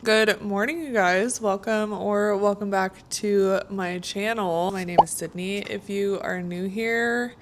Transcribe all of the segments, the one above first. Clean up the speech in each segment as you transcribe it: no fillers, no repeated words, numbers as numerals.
Good morning, you guys. Welcome back to my channel. My name is Sydney. If you are new here,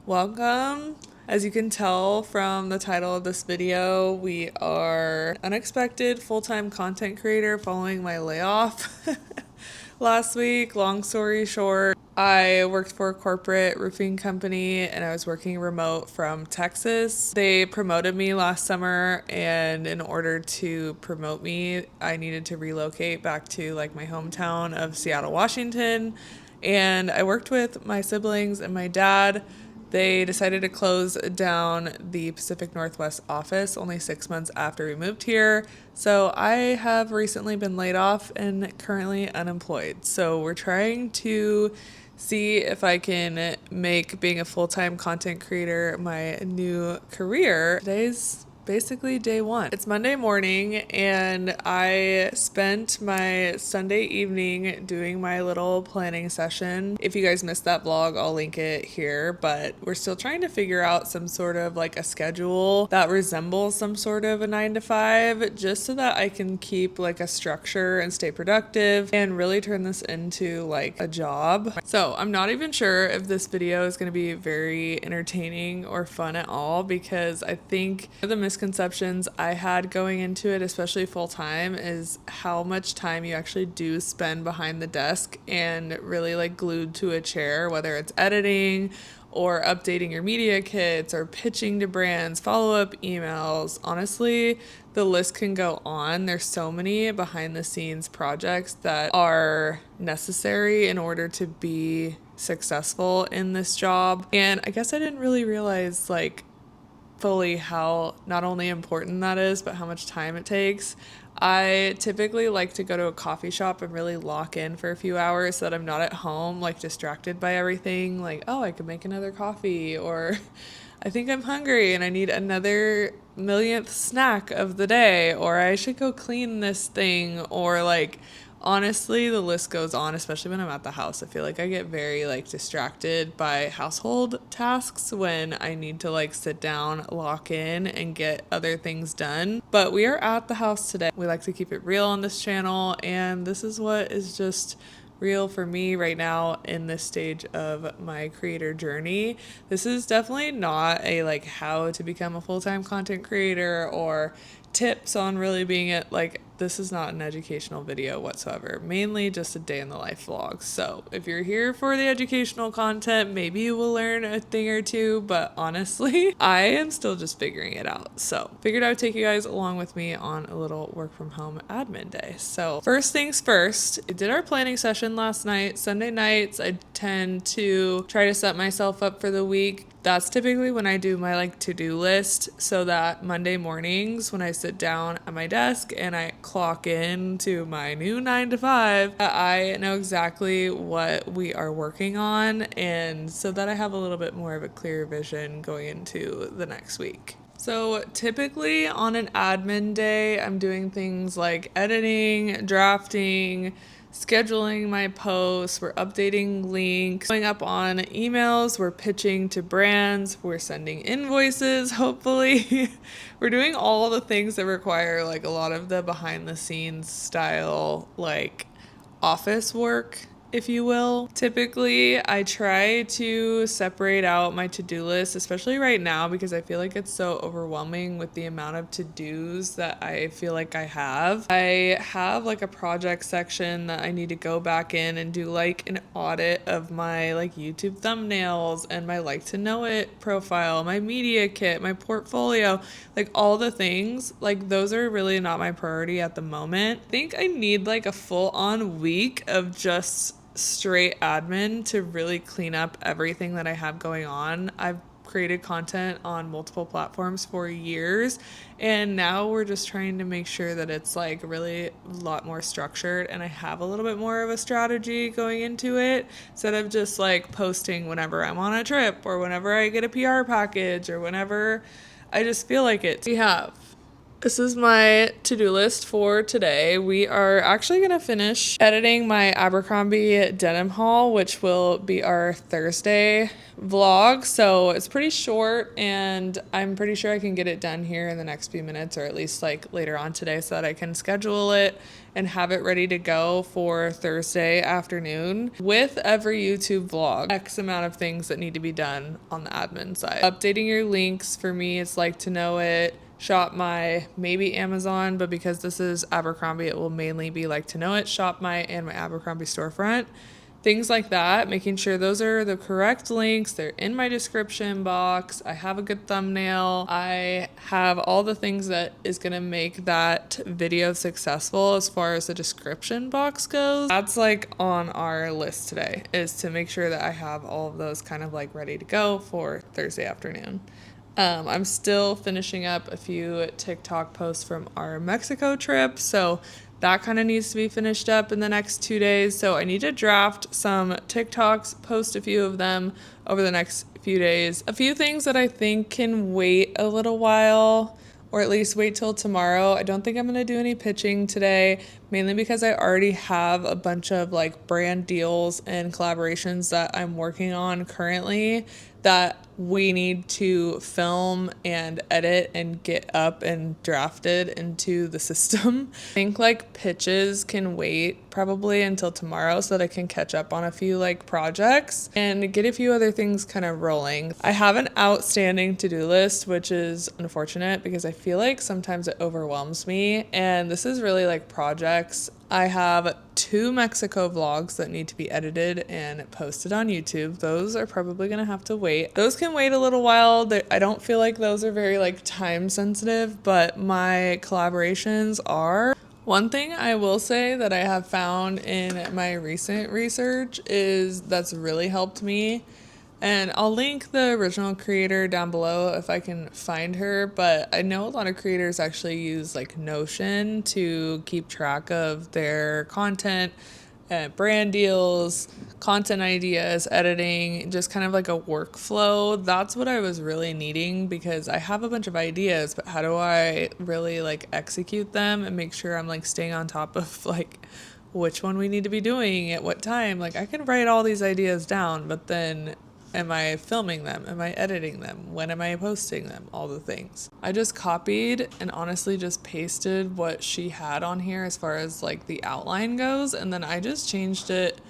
welcome. As you can tell from the title of this video, we are unexpected full-time content creator following my layoff last week. Long story short, I worked for a corporate roofing company and I was working remote from Texas. They promoted me last summer, and in order to promote me, I needed to relocate back to like my hometown of Seattle, Washington. And I worked with my siblings and my dad. They decided to close down the Pacific Northwest office only 6 months after we moved here. So I have recently been laid off and currently unemployed. So we're trying to see if I can make being a full-time content creator my new career. Today's basically day one. It's Monday morning and I spent my Sunday evening doing my little planning session. If you guys missed that vlog, I'll link it here, but we're still trying to figure out some sort of like a schedule that resembles some sort of a 9 to 5, just so that I can keep like a structure and stay productive and really turn this into like a job. So I'm not even sure if this video is going to be very entertaining or fun at all, because I think the misconceptions I had going into it, especially full time, is how much time you actually do spend behind the desk and really like glued to a chair, whether it's editing or updating your media kits or pitching to brands, follow-up emails. Honestly, the list can go on. There's so many behind the scenes projects that are necessary in order to be successful in this job. And I guess I didn't really realize like fully how not only important that is, but how much time it takes. I typically like to go to a coffee shop and really lock in for a few hours so that I'm not at home like distracted by everything, like, oh, I could make another coffee, or I think I'm hungry and I need another millionth snack of the day, or I should go clean this thing, or like, honestly, the list goes on, especially when I'm at the house. I feel like I get very like distracted by household tasks when I need to like sit down, lock in, and get other things done. But we are at the house today. We like to keep it real on this channel, and this is what is just real for me right now in this stage of my creator journey. This is definitely not a like how to become a full-time content creator or tips on really being it. Like, this is not an educational video whatsoever, mainly just a day in the life vlog. So if you're here for the educational content, maybe you will learn a thing or two, but honestly, I am still just figuring it out. So figured I would take you guys along with me on a little work from home admin day. So first things first, I did our planning session last night. Sunday nights, I tend to try to set myself up for the week. That's typically when I do my like to-do list, so that Monday mornings when I sit down at my desk and I clock in to my new 9 to 5, I know exactly what we are working on, and so that I have a little bit more of a clear vision going into the next week. So typically on an admin day, I'm doing things like editing, drafting, scheduling my posts, we're updating links, going up on emails, we're pitching to brands, we're sending invoices, hopefully. We're doing all the things that require like a lot of the behind the scenes style, like office work, if you will. Typically, I try to separate out my to-do list, especially right now, because I feel like it's so overwhelming with the amount of to-dos that I feel like I have. I have like a project section that I need to go back in and do like an audit of my like YouTube thumbnails and my like to know it profile, my media kit, my portfolio, like all the things. Like, those are really not my priority at the moment. I think I need like a full-on week of just straight admin to really clean up everything that I have going on. I've created content on multiple platforms for years, and now we're just trying to make sure that it's like really a lot more structured and I have a little bit more of a strategy going into it, instead of just like posting whenever I'm on a trip or whenever I get a PR package or whenever I just feel like it. We have This is my to-do list for today. We are actually going to finish editing my Abercrombie denim haul, which will be our Thursday vlog. So it's pretty short and I'm pretty sure I can get it done here in the next few minutes, or at least like later on today, so that I can schedule it and have it ready to go for Thursday afternoon. With every YouTube vlog, X amount of things that need to be done on the admin side. Updating your links, for me, it's Like to Know It, Shop My, maybe Amazon, but because this is Abercrombie, it will mainly be Like to Know It, Shop My, and my Abercrombie storefront. Things like that, making sure those are the correct links, they're in my description box, I have a good thumbnail, I have all the things that is gonna make that video successful as far as the description box goes. That's like on our list today, is to make sure that I have all of those kind of like ready to go for Thursday afternoon. I'm still finishing up a few TikTok posts from our Mexico trip, so that kind of needs to be finished up in the next 2 days. So I need to draft some TikToks, post a few of them over the next few days. A few things that I think can wait a little while, or at least wait till tomorrow. I don't think I'm going to do any pitching today, mainly because I already have a bunch of like brand deals and collaborations that I'm working on currently that we need to film and edit and get up and drafted into the system. I think like pitches can wait probably until tomorrow so that I can catch up on a few like projects and get a few other things kind of rolling. I have an outstanding to-do list, which is unfortunate because I feel like sometimes it overwhelms me, and this is really like projects. I have 2 Mexico vlogs that need to be edited and posted on YouTube. Those are probably gonna have to wait. Those can wait a little while. I don't feel like those are very like time sensitive, but my collaborations are. One thing I will say that I have found in my recent research is that's really helped me, and I'll link the original creator down below if I can find her, but I know a lot of creators actually use like Notion to keep track of their content, brand deals, content ideas, editing, just kind of like a workflow. That's what I was really needing, because I have a bunch of ideas, but how do I really like execute them and make sure I'm like staying on top of like which one we need to be doing at what time? Like I can write all these ideas down, but then am I filming them? Am I editing them? When am I posting them? All the things. I just copied and honestly just pasted what she had on here as far as like the outline goes, and then I just changed it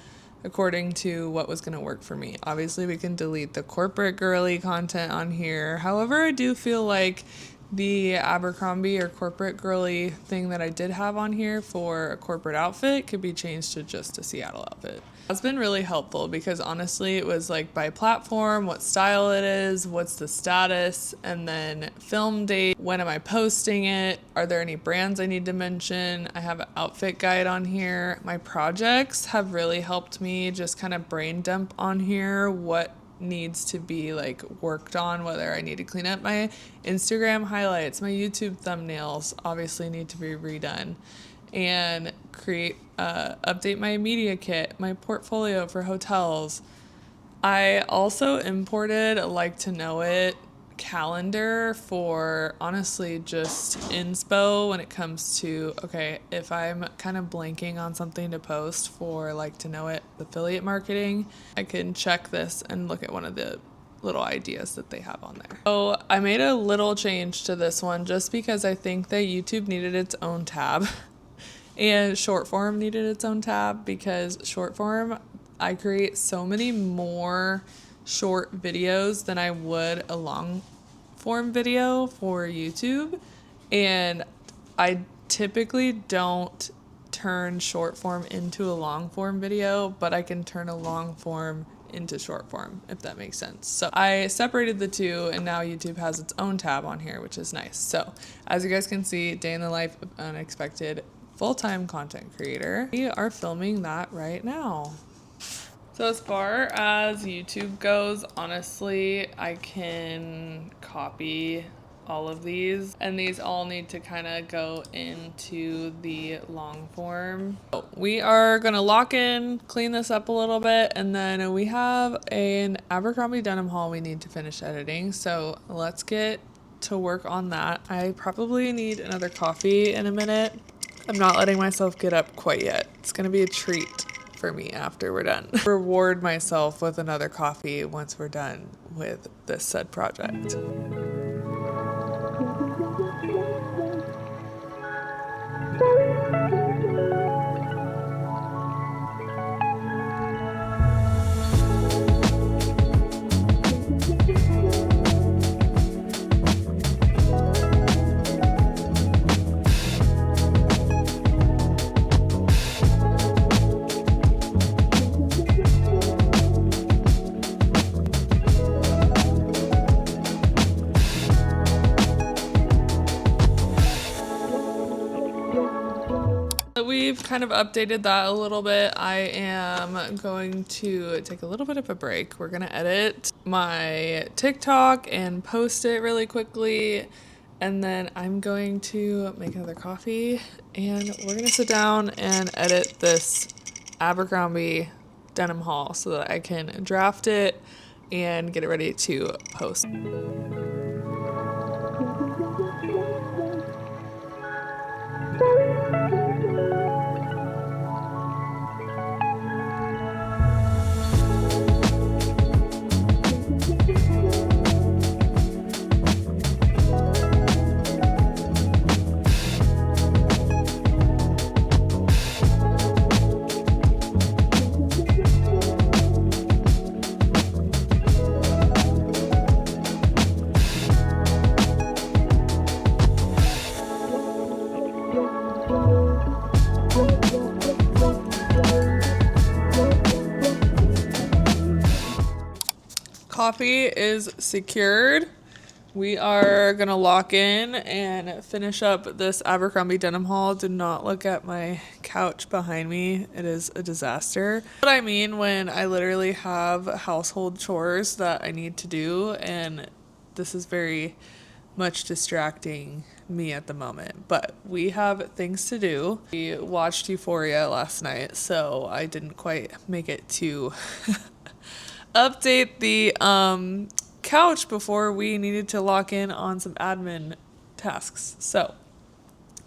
according to what was going to work for me. Obviously, we can delete the corporate girly content on here. However, I do feel like the Abercrombie or corporate girly thing that I did have on here for a corporate outfit could be changed to just a Seattle outfit. That's been really helpful because honestly it was like by platform, what style it is, what's the status, and then film date, when am I posting it, are there any brands I need to mention. I have an outfit guide on here. My projects have really helped me just kind of brain dump on here what needs to be like worked on, whether I need to clean up my Instagram highlights, my YouTube thumbnails obviously need to be redone, and create update my media kit, my portfolio for hotels. I also imported a Like to Know It calendar for honestly just inspo when it comes to, okay, if I'm kind of blanking on something to post for Like to Know It affiliate marketing, I can check this and look at one of the little ideas that they have on there. So I made a little change to this one just because I think that YouTube needed its own tab and short form needed its own tab, because short form, I create so many more short videos than I would a long form video for YouTube, and I typically don't turn short form into a long form video, but I can turn a long form into short form, if that makes sense. So I separated the two, and now YouTube has its own tab on here, which is nice. So as you guys can see, day in the life of unexpected full-time content creator. We are filming that right now. So as far as YouTube goes, honestly, I can copy all of these, and these all need to kind of go into the long form. We are gonna lock in, clean this up a little bit, and then we have an Abercrombie denim haul we need to finish editing. So let's get to work on that. I probably need another coffee in a minute. I'm not letting myself get up quite yet. It's gonna be a treat for me after we're done. Reward myself with another coffee once we're done with this said project. We've kind of updated that a little bit. I am going to take a little bit of a break. We're gonna edit my TikTok and post it really quickly, and then I'm going to make another coffee and we're gonna sit down and edit this Abercrombie denim haul so that I can draft it and get it ready to post. Coffee is secured. We are gonna lock in and finish up this Abercrombie denim haul. Do not look at my couch behind me. It is a disaster. What I mean when I literally have household chores that I need to do, and this is very much distracting me at the moment, but we have things to do. We watched Euphoria last night, so I didn't quite make it to update the couch before we needed to lock in on some admin tasks. So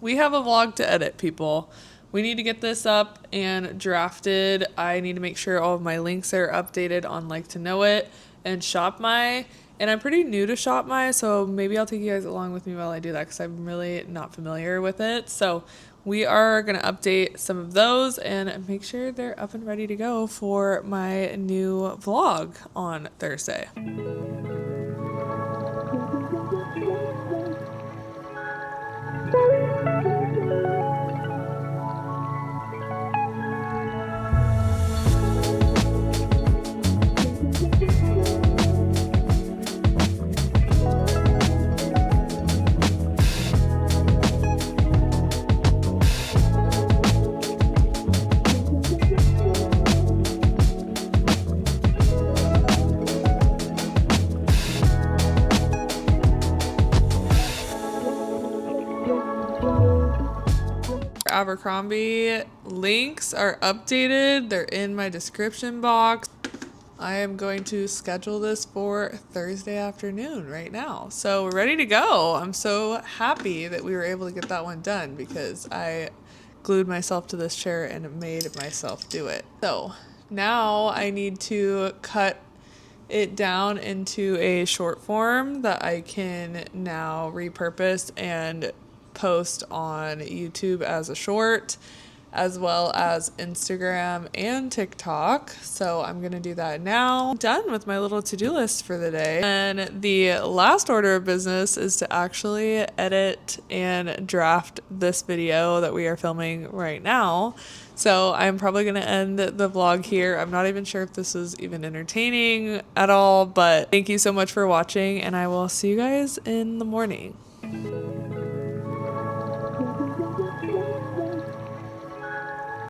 we have a vlog to edit, people. We need to get this up and drafted. I need to make sure all of my links are updated on Like to Know It and ShopMy. And I'm pretty new to ShopMy, so maybe I'll take you guys along with me while I do that because I'm really not familiar with it. So we are going to update some of those and make sure they're up and ready to go for my new vlog on Thursday. Abercrombie links are updated. They're in my description box. I am going to schedule this for Thursday afternoon right now. So we're ready to go. I'm so happy that we were able to get that one done because I glued myself to this chair and made myself do it. So now I need to cut it down into a short form that I can now repurpose and post on YouTube as a short, as well as Instagram and TikTok. So I'm gonna do that now. Done with my little to-do list for the day. And the last order of business is to actually edit and draft this video that we are filming right now. So I'm probably gonna end the vlog here. I'm not even sure if this is even entertaining at all, but thank you so much for watching and I will see you guys in the morning.